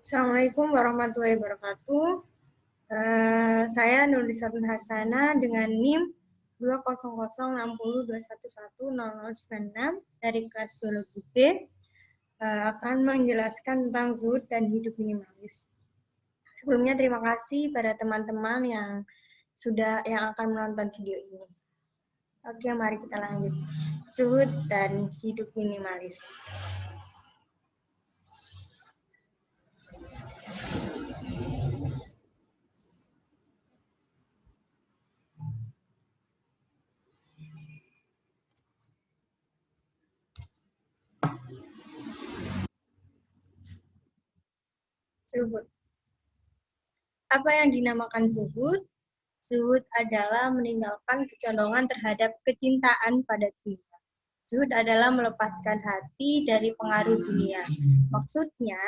Assalamualaikum warahmatullahi wabarakatuh. Saya Nurisatun Hasana dengan NIM 2006021110096 dari kelas biologi B akan menjelaskan tentang zuhud dan hidup minimalis. Sebelumnya terima kasih pada teman-teman yang akan menonton video ini. Oke, mari kita lanjut. Zuhud dan hidup minimalis. Zuhud. Apa yang dinamakan zuhud? Zuhud adalah meninggalkan kecondongan terhadap kecintaan pada dunia. Zuhud adalah melepaskan hati dari pengaruh dunia. Maksudnya,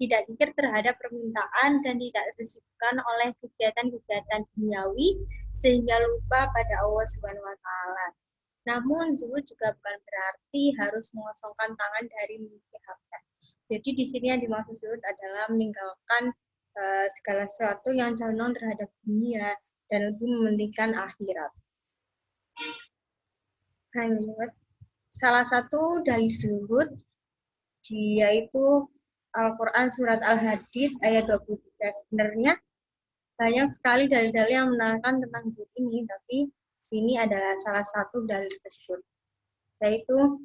tidak zikir terhadap permintaan dan tidak tersibukkan oleh kegiatan-kegiatan duniawi sehingga lupa pada Allah Subhanahu wa taala. Namun zuhud juga bukan berarti harus mengosongkan tangan dari memiliki harta. Jadi di sini yang dimaksud zuhud adalah meninggalkan segala sesuatu yang condong terhadap dunia dan lebih mementingkan akhirat. Lanjut. Salah satu dalil zuhud yaitu Al-Quran Surat Al-Hadid ayat 23. Sebenarnya banyak sekali dalil-dalil yang menerangkan tentang zuhud ini, tapi sini adalah salah satu dalil tersebut, yaitu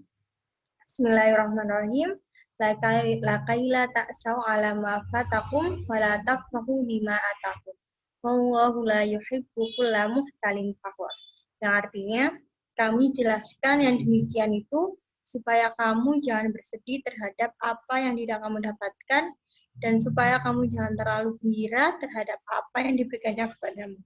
Bismillahirrahmanirrahim. Lakaila ta'sau ala ma fatakum wa la tafrahu bima atakum. Wallahu la yuhibbu kulla muhtalin fakhur. Yang artinya, kami jelaskan yang demikian itu supaya kamu jangan bersedih terhadap apa yang tidak kamu dapatkan dan supaya kamu jangan terlalu gembira terhadap apa yang diberikannya kepadamu.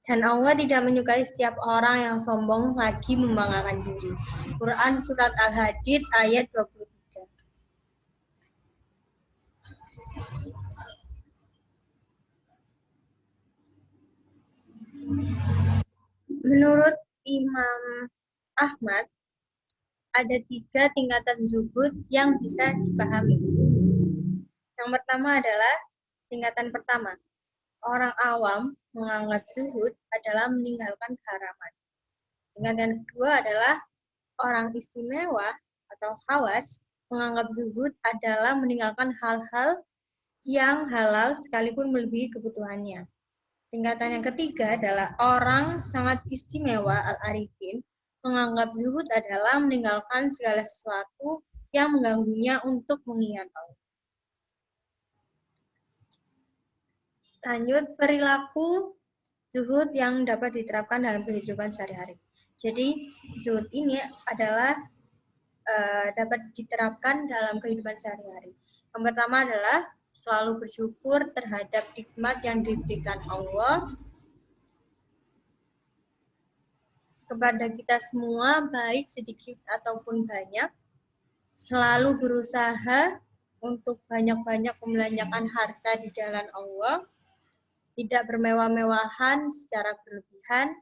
Dan Allah tidak menyukai setiap orang yang sombong lagi membanggakan diri. Quran Surat Al-Hadid ayat 23. Menurut Imam Ahmad, ada 3 tingkatan zuhud yang bisa dipahami. Yang pertama adalah tingkatan pertama. Orang awam menganggap zuhud adalah meninggalkan keharaman. Tingkatan kedua adalah orang istimewa atau khawas menganggap zuhud adalah meninggalkan hal-hal yang halal sekalipun melebihi kebutuhannya. Tingkatan yang ketiga adalah orang sangat istimewa al-arifin menganggap zuhud adalah meninggalkan segala sesuatu yang mengganggunya untuk mengingat Allah. Lanjut, perilaku zuhud yang dapat diterapkan dalam kehidupan sehari-hari. Jadi, zuhud ini adalah dapat diterapkan dalam kehidupan sehari-hari. Yang pertama adalah selalu bersyukur terhadap nikmat yang diberikan Allah kepada kita semua, baik sedikit ataupun banyak. Selalu berusaha untuk banyak-banyak membelanjakan harta di jalan Allah, tidak bermewah-mewahan secara berlebihan,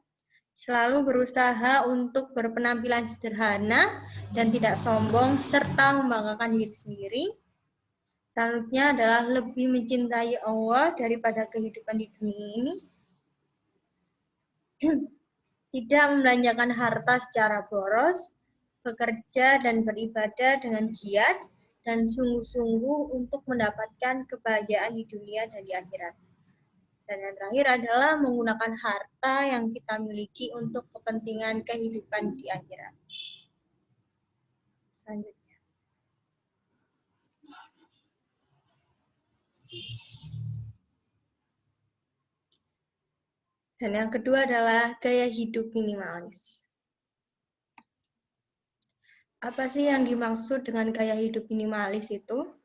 selalu berusaha untuk berpenampilan sederhana dan tidak sombong, serta membanggakan diri sendiri. Selanjutnya adalah lebih mencintai Allah daripada kehidupan di dunia ini. Tidak membelanjakan harta secara boros, bekerja dan beribadah dengan giat, dan sungguh-sungguh untuk mendapatkan kebahagiaan di dunia dan di akhirat. Dan yang terakhir adalah menggunakan harta yang kita miliki untuk kepentingan kehidupan di akhirat. Selanjutnya. Dan yang kedua adalah gaya hidup minimalis. Apa sih yang dimaksud dengan gaya hidup minimalis itu?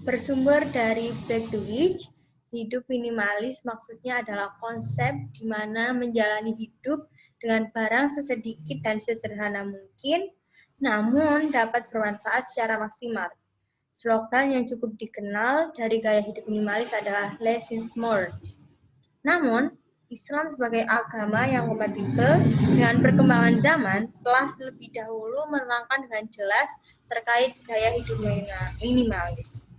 Bersumber dari Back to Which, hidup minimalis maksudnya adalah konsep di mana menjalani hidup dengan barang sesedikit dan sesederhana mungkin, namun dapat bermanfaat secara maksimal. Slogan yang cukup dikenal dari gaya hidup minimalis adalah less is more. Namun, Islam sebagai agama yang kompatibel dengan perkembangan zaman telah lebih dahulu menerangkan dengan jelas terkait gaya hidup minimalis.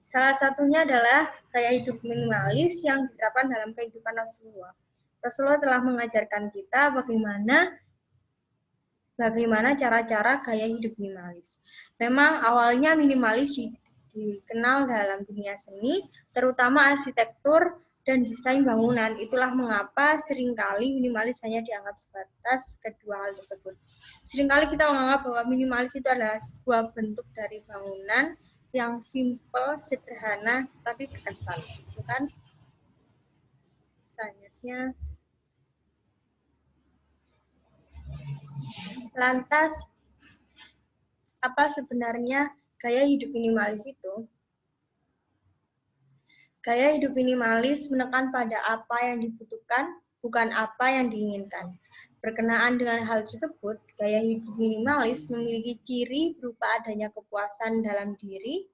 Salah satunya adalah gaya hidup minimalis yang diterapkan dalam kehidupan Rasulullah. Rasulullah telah mengajarkan kita bagaimana cara-cara gaya hidup minimalis. Memang awalnya minimalis dikenal dalam dunia seni, terutama arsitektur dan desain bangunan. Itulah mengapa seringkali minimalis hanya dianggap sebatas kedua hal tersebut. Seringkali kita menganggap bahwa minimalis itu adalah sebuah bentuk dari bangunan yang simple, sederhana, tapi berkesan. Bukan? Selanjutnya, lantas apa sebenarnya gaya hidup minimalis itu? Gaya hidup minimalis menekan pada apa yang dibutuhkan, bukan apa yang diinginkan. Berkenaan dengan hal tersebut, gaya hidup minimalis memiliki ciri berupa adanya kepuasan dalam diri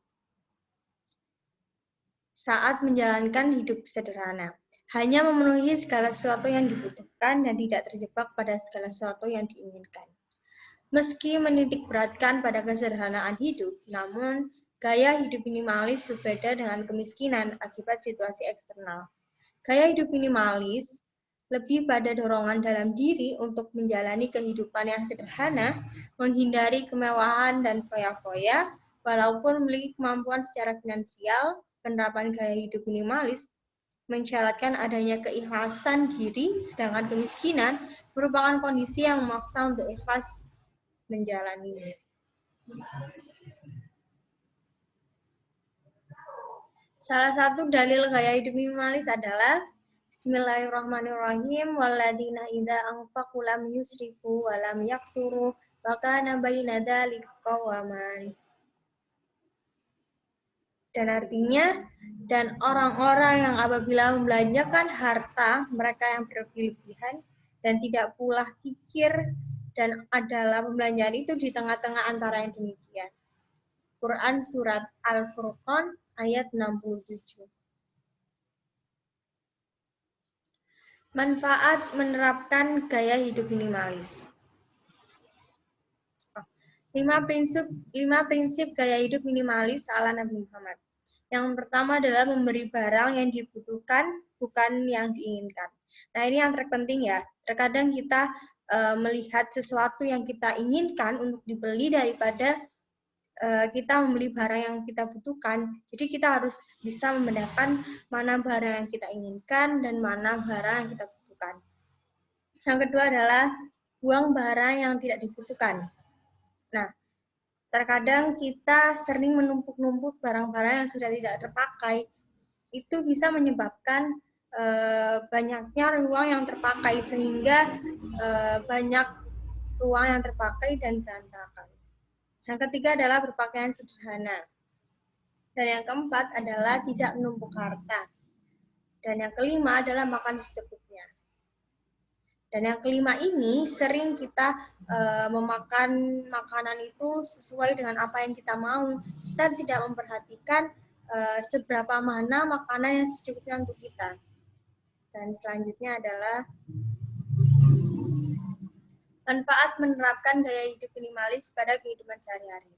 saat menjalankan hidup sederhana. Hanya memenuhi segala sesuatu yang dibutuhkan dan tidak terjebak pada segala sesuatu yang diinginkan. Meski menitik beratkan pada kesederhanaan hidup, namun gaya hidup minimalis berbeda dengan kemiskinan akibat situasi eksternal. Gaya hidup minimalis lebih pada dorongan dalam diri untuk menjalani kehidupan yang sederhana, menghindari kemewahan dan foya-foya, walaupun memiliki kemampuan secara finansial. Penerapan gaya hidup minimalis mensyaratkan adanya keikhlasan diri, sedangkan kemiskinan merupakan kondisi yang memaksa untuk ikhlas menjalaninya. Salah satu dalil gaya hidup minimalis adalah Bismillahirrahmanirrahim, walladzina idza anfaqu lam yusrifu wa lam yaqturu wa kana baina dzalika qawaman. Dan artinya, dan orang-orang yang apabila membelanjakan harta mereka yang berlebihan dan tidak pula kikir, dan adalah pembelanjaan itu di tengah-tengah antara yang demikian. Quran Surat Al-Furqan ayat 67. Manfaat menerapkan gaya hidup minimalis. 5 prinsip gaya hidup minimalis ala Nabi Muhammad. Yang pertama adalah memberi barang yang dibutuhkan, bukan yang diinginkan. Nah, ini yang terpenting ya. Terkadang kita melihat sesuatu yang kita inginkan untuk dibeli daripada kita membeli barang yang kita butuhkan. Jadi kita harus bisa membedakan mana barang yang kita inginkan dan mana barang yang kita butuhkan. Yang kedua adalah buang barang yang tidak dibutuhkan. Nah, terkadang kita sering menumpuk-numpuk barang-barang yang sudah tidak terpakai. Itu bisa menyebabkan banyaknya ruang yang terpakai, sehingga banyak ruang yang terpakai dan berantakan. Yang ketiga adalah berpakaian sederhana. Dan yang keempat adalah tidak menumpuk harta. Dan yang kelima adalah makan secukupnya. Dan yang kelima ini sering kita memakan makanan itu sesuai dengan apa yang kita mau. Kita tidak memperhatikan seberapa mana makanan yang secukupnya untuk kita. Dan selanjutnya adalah manfaat menerapkan gaya hidup minimalis pada kehidupan sehari-hari.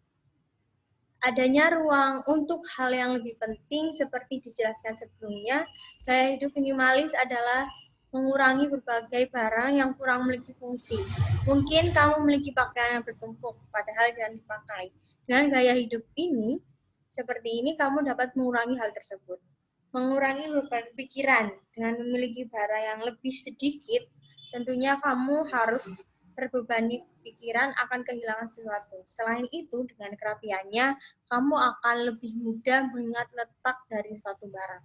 Adanya ruang untuk hal yang lebih penting seperti dijelaskan sebelumnya, gaya hidup minimalis adalah mengurangi berbagai barang yang kurang memiliki fungsi. Mungkin kamu memiliki pakaian yang bertumpuk, padahal jarang dipakai. Dengan gaya hidup ini, seperti ini kamu dapat mengurangi hal tersebut. Mengurangi beban pikiran dengan memiliki barang yang lebih sedikit, tentunya kamu harus terbebani pikiran akan kehilangan sesuatu. Selain itu, dengan kerapiannya, kamu akan lebih mudah mengingat letak dari suatu barang.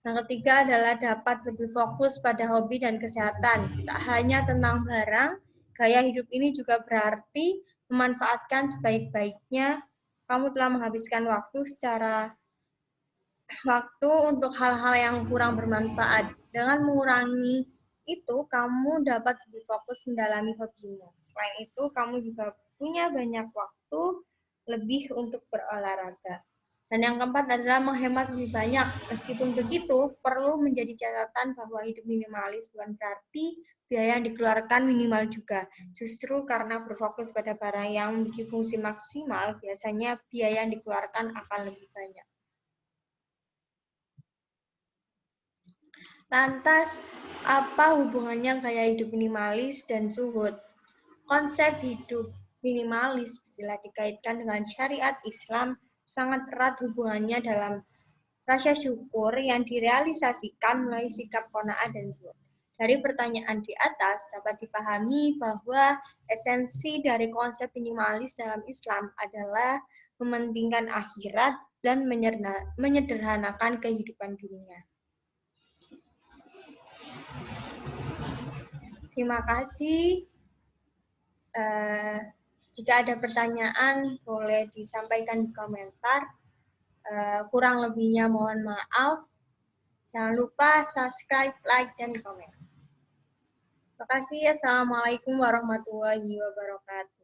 Yang ketiga adalah dapat lebih fokus pada hobi dan kesehatan. Tak hanya tentang barang, gaya hidup ini juga berarti memanfaatkan sebaik-baiknya. Kamu telah menghabiskan waktu untuk hal-hal yang kurang bermanfaat. Dengan mengurangi itu, kamu dapat lebih fokus mendalami hobimu. Selain itu, kamu juga punya banyak waktu lebih untuk berolahraga. Dan yang keempat adalah menghemat lebih banyak. Meskipun begitu, perlu menjadi catatan bahwa hidup minimalis bukan berarti biaya yang dikeluarkan minimal juga. Justru karena berfokus pada barang yang memiliki fungsi maksimal, biasanya biaya yang dikeluarkan akan lebih banyak. Lantas, apa hubungannya gaya hidup minimalis dan zuhud? Konsep hidup minimalis bila dikaitkan dengan syariat Islam sangat erat hubungannya dalam rasa syukur yang direalisasikan melalui sikap qanaah dan zuhud. Dari pertanyaan di atas dapat dipahami bahwa esensi dari konsep minimalis dalam Islam adalah mementingkan akhirat dan menyederhanakan kehidupan dunia. Terima kasih. Jika ada pertanyaan, boleh disampaikan di komentar. Kurang lebihnya mohon maaf. Jangan lupa subscribe, like, dan komen. Terima kasih. Assalamualaikum warahmatullahi wabarakatuh.